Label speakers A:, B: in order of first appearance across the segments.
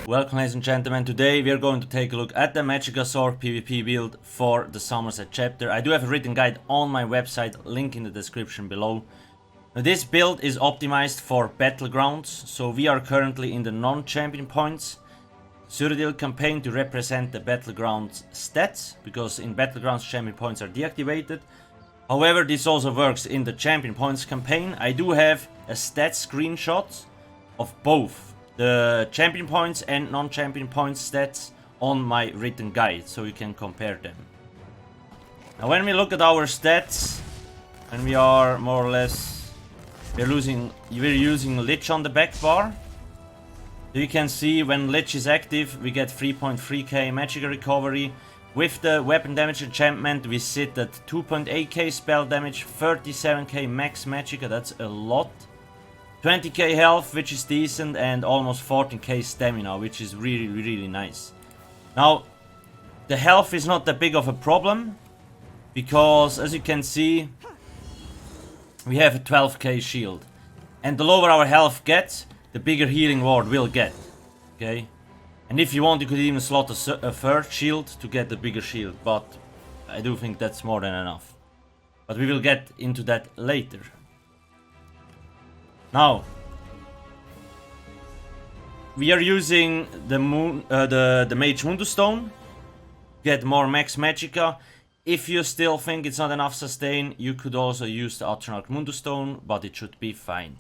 A: Welcome ladies and gentlemen, today we are going to take a look at the Magicka Sorcerer PVP build for the Summerset chapter. I do have a written guide on my website, link in the description below. Now, this build is optimized for Battlegrounds, so we are currently in the non-champion points Cyrodiil campaign to represent the Battlegrounds stats, because in Battlegrounds champion points are deactivated. However, this also works in the champion points campaign. I do have a stat screenshot of both the champion points and non-champion points stats on my written guide, so you can compare them. Now when we look at our stats, and we are more or less, we're using Lich on the back bar. So you can see when Lich is active we get 3.3k Magicka recovery. With the weapon damage enchantment we sit at 2.8k spell damage, 37k max Magicka, that's a lot. 20k health, which is decent, and almost 14k stamina, which is really nice. Now, the health is not that big of a problem, because as you can see, we have a 12k shield. And the lower our health gets, the bigger healing ward we'll get. Okay? And if you want, you could even slot a third shield to get the bigger shield, but I do think that's more than enough. But we will get into that later. Now, we are using the Mage Mundustone to get more max Magicka. If you still think it's not enough sustain, you could also use the Atronach Mundustone, but it should be fine.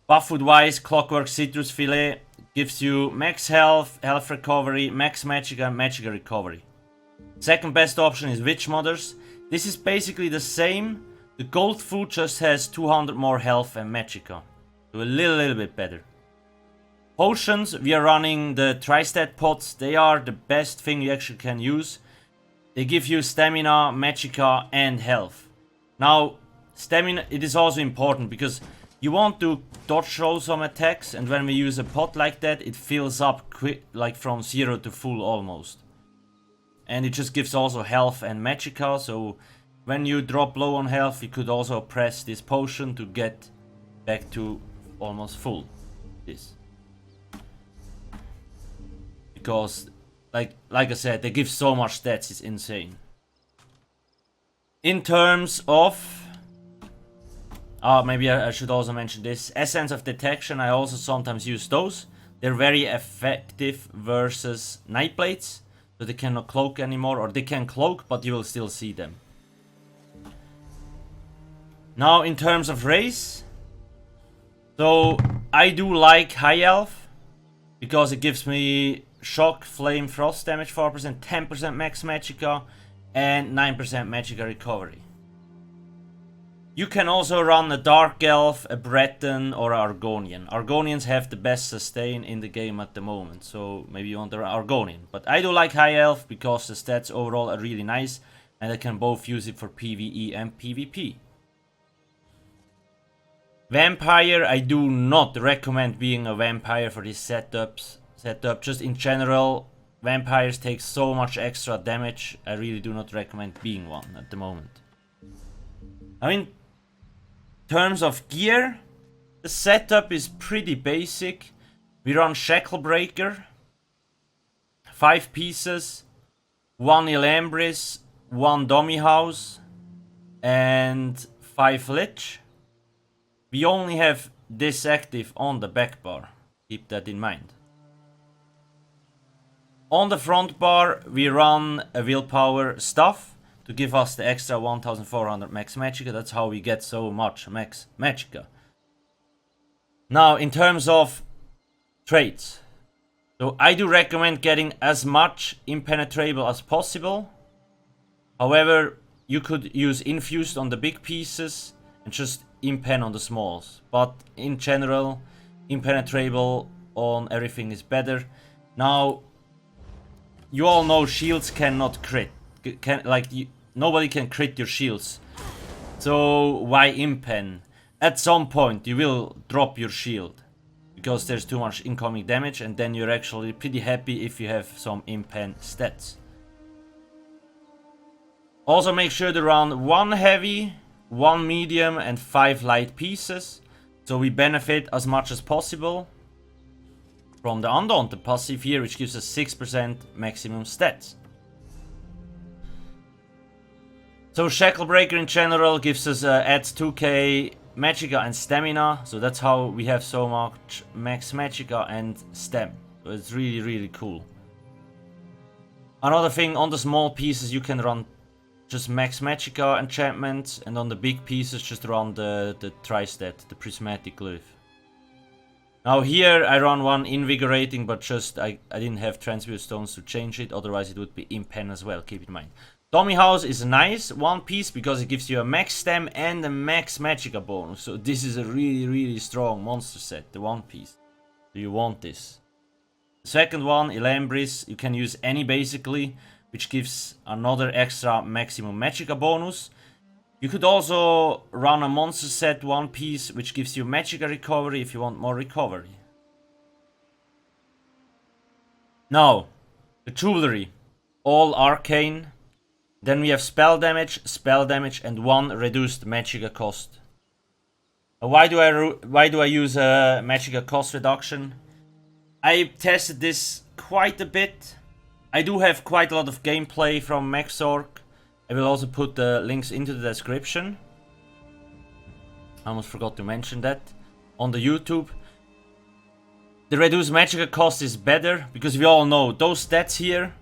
A: Buff food wise, Clockwork Citrus Filet gives you max health, health recovery, max Magicka, and Magicka recovery. Second best option is Witch Mothers. This is basically the same. The gold food just has 200 more health and Magicka, so a little bit better. Potions, we are running the Tri-Stat pots. They are the best thing you actually can use. They give you stamina, Magicka and health. Now, stamina, it is also important because you want to dodge roll some attacks, and when we use a pot like that, it fills up quick, like from 0 to full almost. And it just gives also health and Magicka, so when you drop low on health, you could also press this potion to get back to almost full. This. Because, like I said, they give so much stats, it's insane. In terms of... maybe I should also mention this. Essence of Detection, I also sometimes use those. They're very effective versus Nightblades. So they cannot cloak anymore, or they can cloak, but you will still see them. Now in terms of race, so I do like High Elf because it gives me shock, flame, frost damage 4%, 10% max Magicka and 9% Magicka recovery. You can also run a Dark Elf, a Breton or an Argonian. Argonians have the best sustain in the game at the moment, so maybe you want the Argonian. But I do like High Elf because the stats overall are really nice and I can both use it for PvE and PvP. Vampire, I do not recommend being a vampire for this setup. Just in general, vampires take so much extra damage. I really do not recommend being one at the moment. I mean, in terms of gear, the setup is pretty basic. We run Shackle Breaker, 5 pieces, 1 Elambris, 1 Dummy House, and 5 Lich. We only have this active on the back bar, keep that in mind. On the front bar we run a Willpower Stuff to give us the extra 1400 max Magicka. That's how we get so much max Magicka. Now in terms of traits, so I do recommend getting as much Impenetrable as possible. However, you could use Infused on the big pieces and just Impen on the smalls, but in general Impenetrable on everything is better. Now you all know shields cannot crit, nobody can crit your shields, so why Impen? At some point you will drop your shield because there's too much incoming damage, and then you're actually pretty happy if you have some Impen stats. Also make sure to run 1 heavy, 1 medium and 5 light pieces, so we benefit as much as possible. from the Undaunted passive here, which gives us 6% maximum stats. So Shacklebreaker in general gives us adds 2k Magicka and stamina, so that's how we have so much max Magicka and stem. So it's really, really cool. Another thing, on the small pieces you can run just max Magicka enchantments, and on the big pieces just run the Tri-Stat, the Prismatic Glyph. Now here I run one Invigorating, but just I didn't have Transmute Stones to change it, otherwise it would be Impen as well, keep in mind. Dummy House is a nice one piece because it gives you a max stem and a max Magicka bonus. So this is a really, really strong monster set, the one piece. So you want this. The second one, Elambris, you can use any basically, which gives another extra maximum Magicka bonus. You could also run a monster set one piece, which gives you Magicka recovery if you want more recovery. Now, the jewelry, all arcane. Then we have spell damage, and 1 reduced Magicka cost. Why do I use a Magicka cost reduction? I tested this quite a bit. I do have quite a lot of gameplay from Magsork. I will also put the links into the description. I almost forgot to mention that. On the YouTube. The reduced Magicka cost is better because we all know those stats here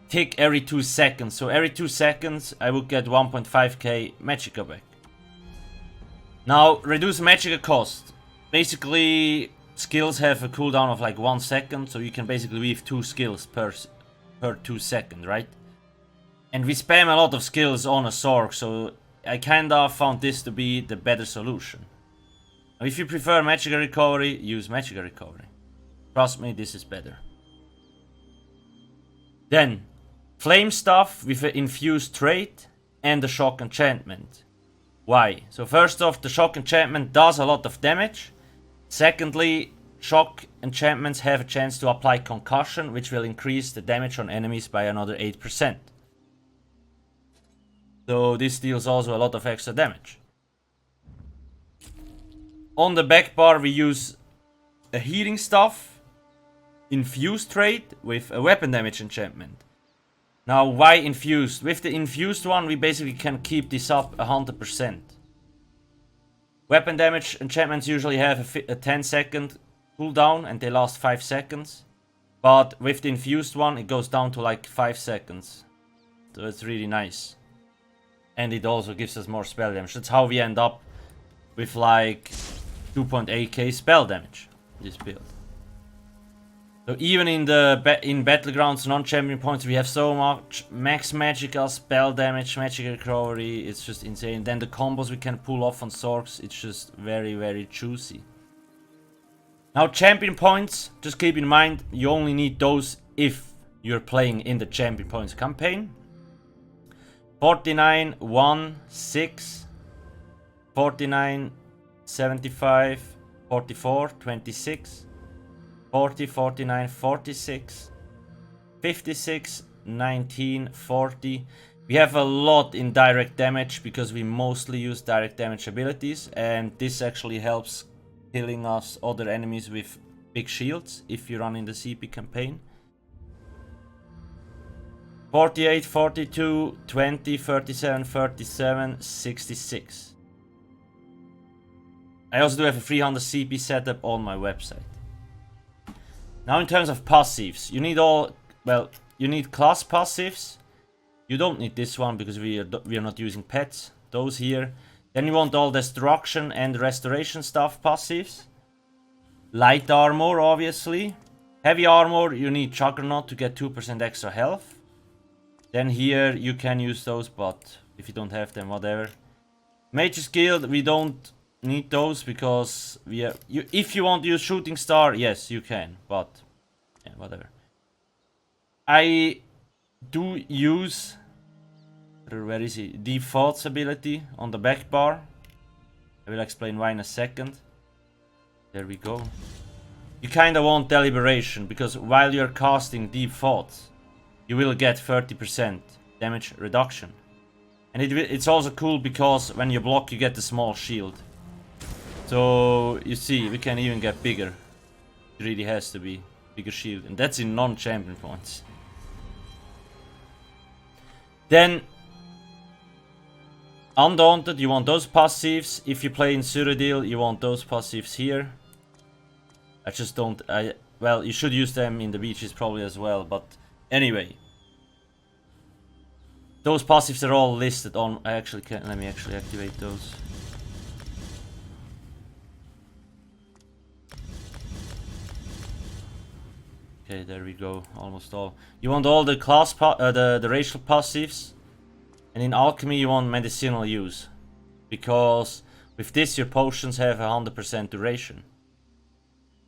A: tick every 2 seconds. So every 2 seconds I would get 1.5k Magicka back. Now, reduce Magicka cost. Basically, skills have a cooldown of like 1 second, so you can basically weave 2 skills per 2 seconds, right? And we spam a lot of skills on a Sork, so I kinda found this to be the better solution. Now, if you prefer Magicka recovery, use Magicka recovery. Trust me, this is better. Then, Flame Stuff with an infused trait and the shock enchantment. Why? So first off, the shock enchantment does a lot of damage. Secondly, shock enchantments have a chance to apply concussion, which will increase the damage on enemies by another 8%. So this deals also a lot of extra damage. On the back bar we use a healing stuff, infused trait with a weapon damage enchantment. Now, why infused? With the infused one, we basically can keep this up 100%. Weapon damage enchantments usually have a 10-second cooldown and they last 5 seconds. But with the infused one, it goes down to like 5 seconds. So it's really nice. And it also gives us more spell damage. That's how we end up with like 2.8k spell damage in this build. So even in Battlegrounds non-champion points, we have so much max Magicka, spell damage, Magicka recovery, it's just insane. Then the combos we can pull off on Sorks, it's just very, very juicy. Now champion points, just keep in mind, you only need those if you're playing in the champion points campaign. 49, 1, 6, 49, 75, 44, 26. 40, 49, 46, 56, 19, 40. We have a lot in direct damage because we mostly use direct damage abilities, and this actually helps killing us other enemies with big shields if you run in the CP campaign. 48, 42, 20, 37, 37, 66. I also do have a 300 CP setup on my website. Now in terms of passives, you need you need class passives. You don't need this one because we are not using pets. Those here. Then you want all destruction and restoration stuff passives. Light armor, obviously. Heavy armor, you need Juggernaut to get 2% extra health. Then here you can use those, but if you don't have them, whatever. Mage's Guild, we don't need those because if you want to use Shooting Star, yes you can, but yeah, whatever. I do use, where is he, Deep Thoughts ability on the back bar. I will explain why in a second. There we go. You kinda want Deliberation because while you're casting Deep Thoughts, you will get 30% damage reduction. And it's also cool because when you block you get the small shield. So, you see, we can even get bigger. It really has to be bigger shield, and that's in non-champion points. Then Undaunted, you want those passives. If you play in Cyrodiil, you want those passives here. I just don't... well, you should use them in the beaches probably as well, but anyway. Those passives are all listed on... I actually can't... Let me actually activate those. Okay, there we go. Almost all. You want all the class... the racial passives. And in alchemy you want medicinal use. Because with this your potions have 100% duration.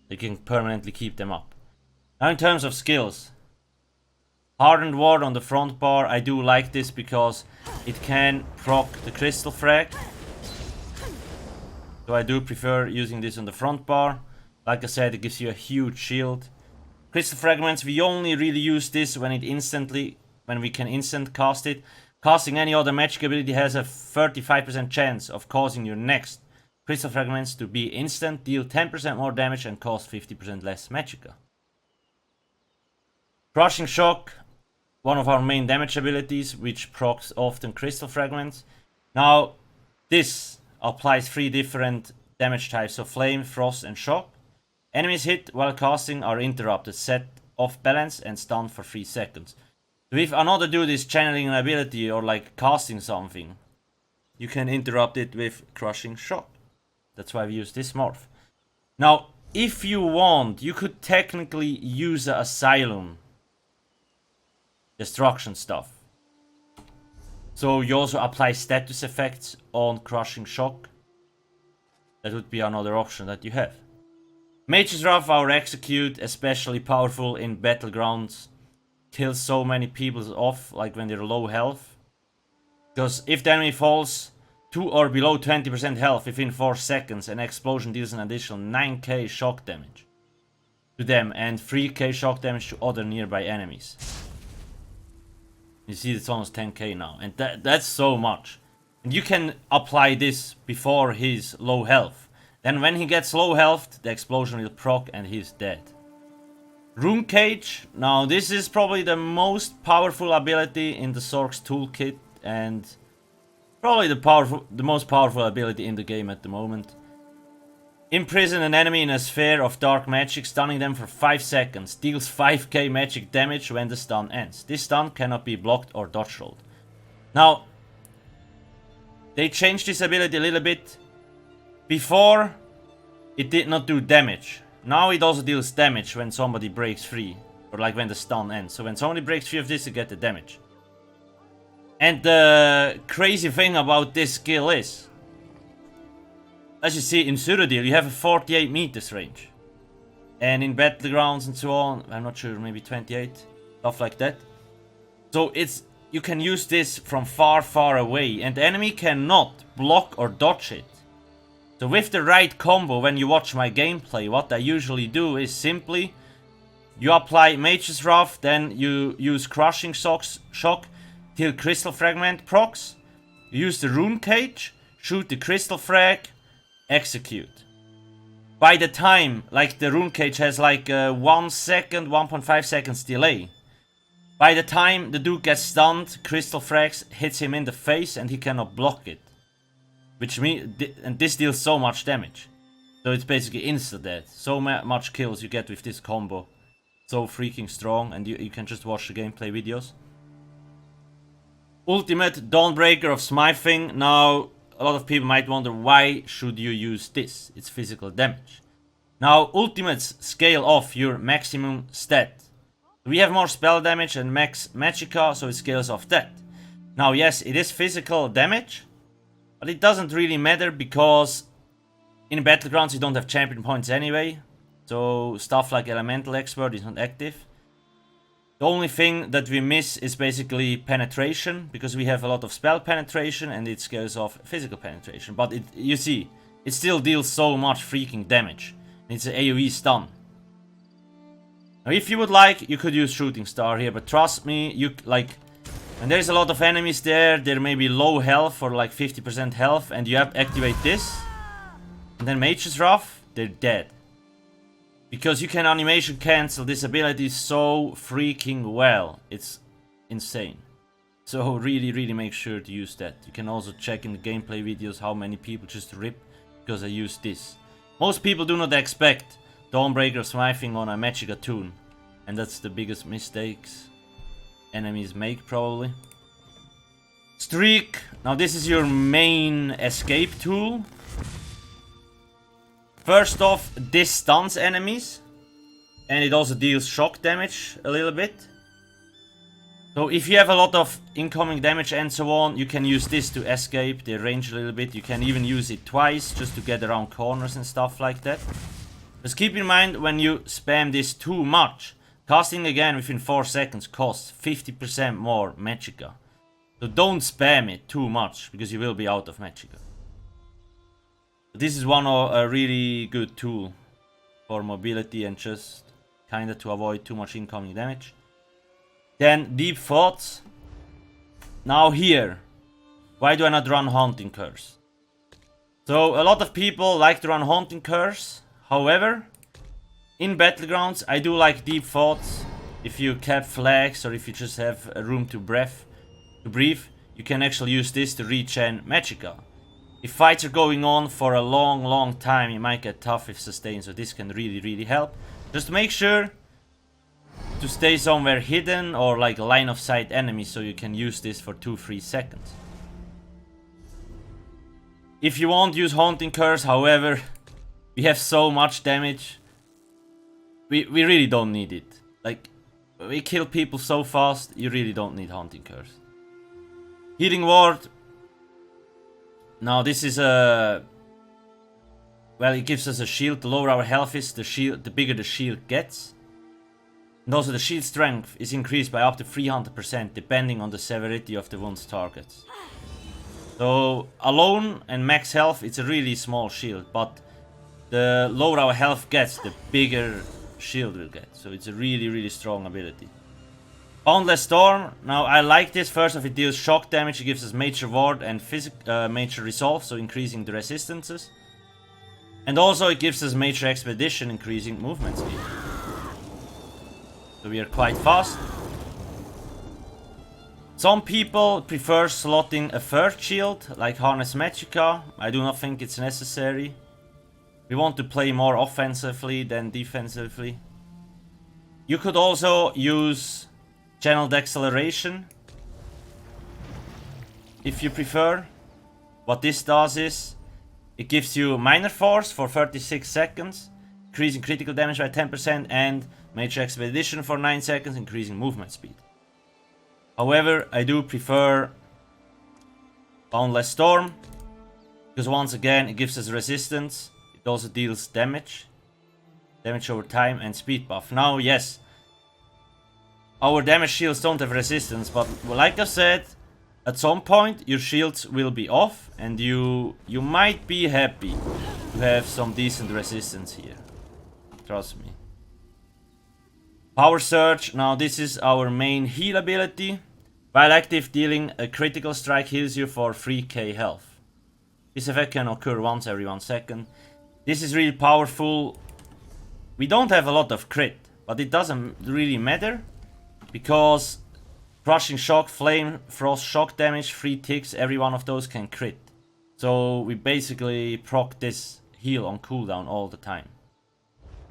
A: You can permanently keep them up. Now in terms of skills. Hardened Ward on the front bar. I do like this because it can proc the crystal frag. So I do prefer using this on the front bar. Like I said, it gives you a huge shield. Crystal fragments, we only really use this when we can instant cast it. Casting any other magic ability has a 35% chance of causing your next crystal fragments to be instant, deal 10% more damage and cost 50% less magicka. Crushing Shock, one of our main damage abilities, which procs often crystal fragments. Now, this applies 3 different damage types, so Flame, Frost and Shock. Enemies hit while casting are interrupted, set off balance and stunned for 3 seconds. So if another dude is channeling an ability or like casting something, you can interrupt it with Crushing Shock. That's why we use this morph. Now, if you want, you could technically use the Asylum destruction stuff. So you also apply status effects on Crushing Shock. That would be another option that you have. Mage's Wrath, our execute, especially powerful in Battlegrounds. Kills so many people off, like when they're low health. Because if the enemy falls to or below 20% health within 4 seconds, an explosion deals an additional 9k shock damage to them and 3k shock damage to other nearby enemies. You see it's almost 10k now, and that's so much. And you can apply this before his low health. Then when he gets low health, the explosion will proc and he's dead. Rune Cage, now this is probably the most powerful ability in the Sork's toolkit and probably the most powerful ability in the game at the moment. Imprison an enemy in a sphere of dark magic, stunning them for 5 seconds. Deals 5k magic damage when the stun ends. This stun cannot be blocked or dodge rolled. Now, they changed this ability a little bit. Before, it did not do damage. Now it also deals damage when somebody breaks free. Or like when the stun ends. So when somebody breaks free of this, you get the damage. And the crazy thing about this skill is, as you see in Cyrodiil, you have a 48 meters range. And in Battlegrounds and so on, I'm not sure, maybe 28. Stuff like that. So you can use this from far, far away. And the enemy cannot block or dodge it. So with the right combo, when you watch my gameplay, what I usually do is simply you apply Mage's Wrath, then you use Crushing Shock till Crystal Fragment procs. You use the Rune Cage, shoot the Crystal Frag, execute. By the time, like the Rune Cage has like 1 second, 1.5 seconds delay. By the time the dude gets stunned, Crystal Frags hits him in the face and he cannot block it. Which means, and this deals so much damage. So it's basically insta-death. So much kills you get with this combo. So freaking strong, and you can just watch the gameplay videos. Ultimate Dawnbreaker of Smithing. Now, a lot of people might wonder, why should you use this? It's physical damage. Now, ultimates scale off your maximum stat. We have more spell damage and max magicka, so it scales off that. Now, yes, it is physical damage. But it doesn't really matter because in Battlegrounds you don't have champion points anyway. So stuff like Elemental Expert is not active. The only thing that we miss is basically penetration. Because we have a lot of spell penetration and it scales off physical penetration. But you see, it still deals so much freaking damage. It's an AoE stun. Now if you would like, you could use Shooting Star here. But trust me, when there's a lot of enemies there, there may be low health or like 50% health, and you have to activate this, and then Mage's Wrath, they're dead. Because you can animation cancel this ability so freaking well. It's insane. So really make sure to use that. You can also check in the gameplay videos how many people just rip because I use this. Most people do not expect Dawnbreaker smithing on a Magicka toon. And that's the biggest mistakes enemies make probably. Streak. Now this is your main escape tool. First off, this stuns enemies. And it also deals shock damage a little bit. So if you have a lot of incoming damage and so on, you can use this to escape the range a little bit. You can even use it twice just to get around corners and stuff like that. Just keep in mind when you spam this too much, casting again within 4 seconds costs 50% more Magicka. So don't spam it too much because you will be out of Magicka. This is one of a really good tool for mobility and just kinda to avoid too much incoming damage. Then Deep Thoughts. Now here, why do I not run Haunting Curse? So a lot of people like to run Haunting Curse. However, in Battlegrounds I do like Deep Thoughts. If you cap flags or if you just have a room to breathe, you can actually use this to regen Magicka. If fights are going on for a long time, it might get tough if sustained, so this can really help. Just make sure to stay somewhere hidden or like line of sight enemies so you can use this for 2-3 seconds. If you won't use Haunting Curse, however, we have so much damage. We really don't need it. Like, we kill people so fast, you really don't need Haunting Curse. Healing Ward. Now this is a... Well, it gives us a shield. The lower our health is, the bigger the shield gets. And also the shield strength is increased by up to 300% depending on the severity of the wound's targets. So alone and max health, it's a really small shield, but the lower our health gets, the bigger shield will get. So it's a really strong ability. Boundless Storm. Now I like this. First off, it deals shock damage, it gives us Major Ward and Major Resolve, so increasing the resistances. And also it gives us Major Expedition, increasing movement speed. So we are quite fast. Some people prefer slotting a third shield, like Harness Magicka. I do not think it's necessary. We want to play more offensively than defensively. You could also use Channeled Acceleration, if you prefer. What this does is, it gives you Minor Force for 36 seconds, increasing critical damage by 10%, and Major Expedition for 9 seconds, increasing movement speed. However, I do prefer Boundless Storm, because once again it gives us resistance, it also deals damage over time, and speed buff. Now yes, our damage shields don't have resistance, but like I said, at some point your shields will be off and you might be happy to have some decent resistance here. Trust me. Power Surge. Now this is our main heal ability. While active, dealing a critical strike heals you for 3k health. This effect can occur once every 1 second. This is really powerful. We don't have a lot of crit, but it doesn't really matter, because Crushing Shock, Flame, Frost, Shock damage, 3 ticks, every one of those can crit. So we basically proc this heal on cooldown all the time.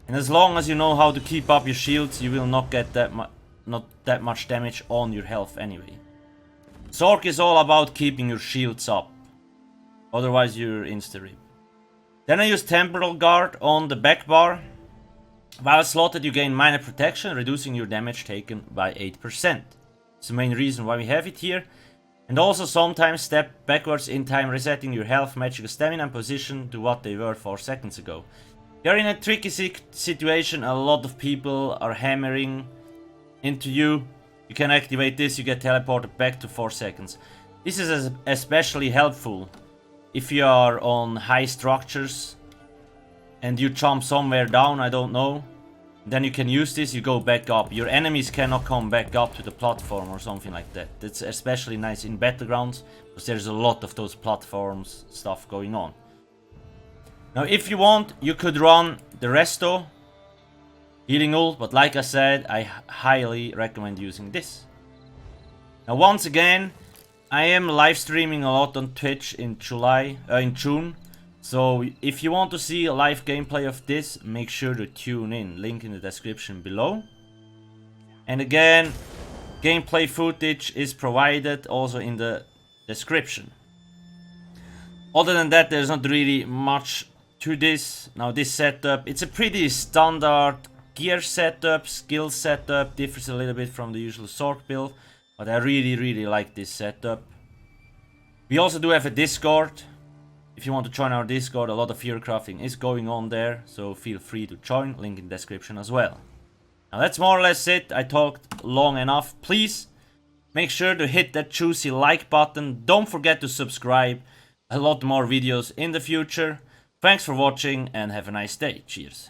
A: And as long as you know how to keep up your shields, you will not get not that much damage on your health anyway. Zork is all about keeping your shields up, otherwise you're insta-rip. Then I use Temporal Guard on the back bar. While slotted, you gain minor protection, reducing your damage taken by 8%. It's the main reason why we have it here. And also sometimes step backwards in time, resetting your health, Magicka stamina and position to what they were 4 seconds ago. You're in a tricky situation, a lot of people are hammering into you. You can activate this, you get teleported back to 4 seconds. This is especially helpful if you are on high structures and you jump somewhere down, I don't know. Then you can use this, you go back up. Your enemies cannot come back up to the platform or something like that. That's especially nice in Battlegrounds, because there's a lot of those platforms stuff going on. Now if you want, you could run the Resto healing ult, but like I said, I highly recommend using this. Now once again, I am live streaming a lot on Twitch in June. So if you want to see a live gameplay of this, make sure to tune in. Link in the description below. And again, gameplay footage is provided also in the description. Other than that, there's not really much to this. Now this setup, it's a pretty standard gear setup, skill setup, differs a little bit from the usual sword build, but I really like this setup. We also do have a Discord. If you want to join our Discord, a lot of hero crafting is going on there, so feel free to join, link in the description as well. Now that's more or less it. I talked long enough. Please make sure to hit that juicy like button. Don't forget to subscribe. A lot more videos in the future. Thanks for watching and have a nice day. Cheers.